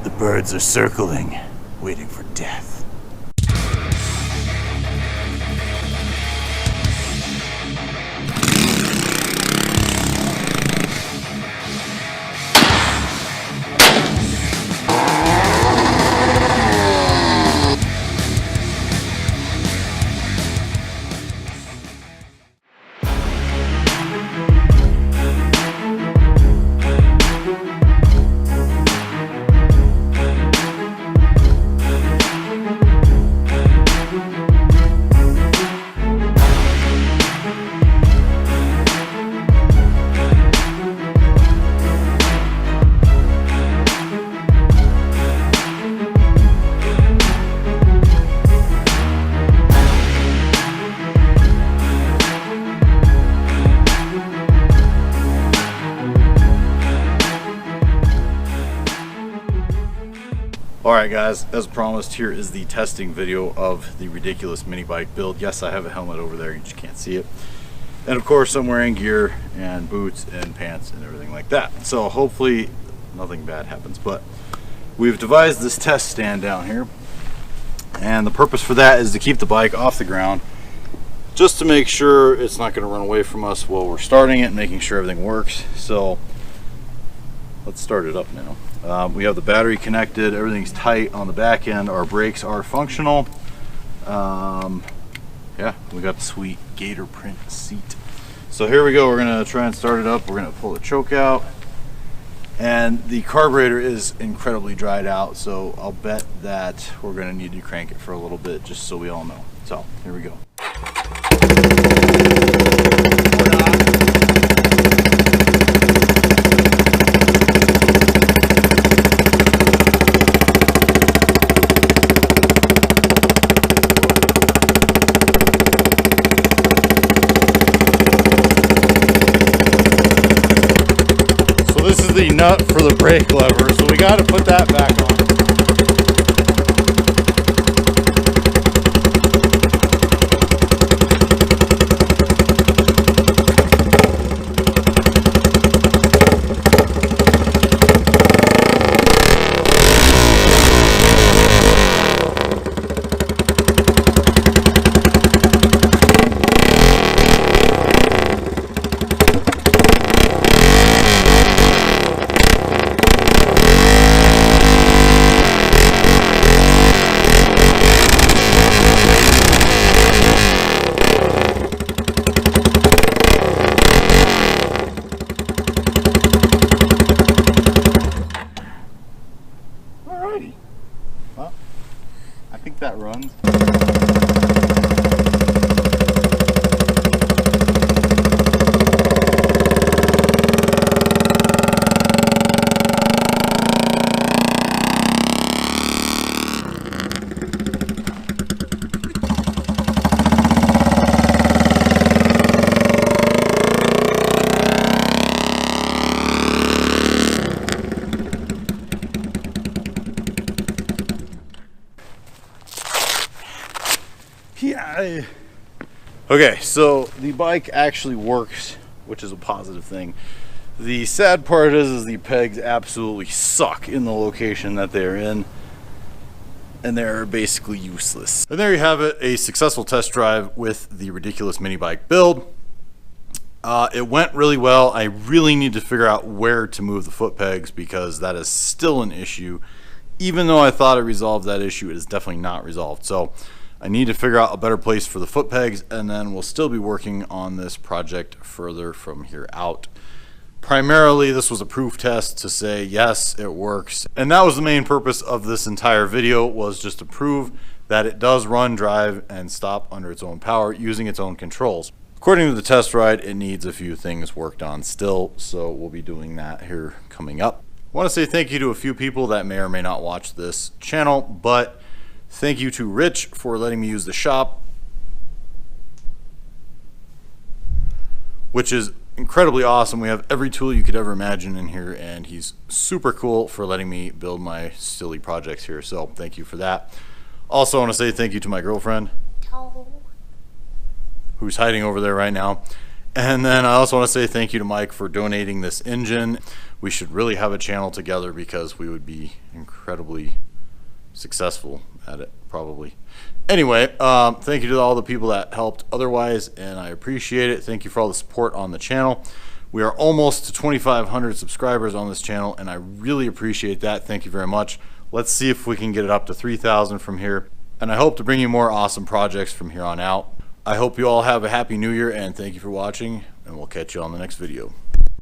The birds are circling, waiting for death. Alright guys, as promised, here is the testing video of the ridiculous mini bike build. Yes, I have a helmet over there, you just can't see it. And of course I'm wearing gear and boots and pants and everything like that. So hopefully nothing bad happens. But we've devised this test stand down here. And the purpose for that is to keep the bike off the ground, just to make sure it's not going to run away from us while we're starting it and making sure everything works. So let's start it up now. We have the battery connected, everything's tight on the back end, our brakes are functional. Yeah, we got the sweet gator print seat. So here we go, we're gonna try and start it up. We're gonna pull the choke out. And the carburetor is incredibly dried out, so I'll bet that we're gonna need to crank it for a little bit just so we all know. So here we go. The nut for the brake lever, so we got to put that back on. Alrighty. Well, I think that runs. Yeah. Okay, so the bike actually works, which is a positive thing. The sad part is the pegs absolutely suck in the location that they're in, and they're basically useless. And there you have it, a successful test drive with the ridiculous mini bike build. It went really well. I really need to figure out where to move the foot pegs because that is still an issue. Even though I thought I resolved that issue, it is definitely not resolved. So I need to figure out a better place for the foot pegs, and then we'll still be working on this project further from here out. Primarily, this was a proof test to say, yes, it works. And that was the main purpose of this entire video, was just to prove that it does run, drive, and stop under its own power using its own controls. According to the test ride, it needs a few things worked on still, so we'll be doing that here coming up. I want to say thank you to a few people that may or may not watch this channel, but thank you to Rich for letting me use the shop, which is incredibly awesome. We have every tool you could ever imagine in here, and he's super cool for letting me build my silly projects here, so thank you for that. Also, I want to say thank you to my girlfriend, who's hiding over there right now. And then I also want to say thank you to Mike for donating this engine. we should really have a channel together because we would be incredibly successful at it, probably. Anyway, thank you to all the people that helped otherwise, and I appreciate it. Thank you for all the support on the channel. We are almost to 2,500 subscribers on this channel, and I really appreciate that. Thank you very much. Let's see if we can get it up to 3,000 from here, and I hope to bring you more awesome projects from here on out. I hope you all have a happy new year, and thank you for watching, and we'll catch you on the next video.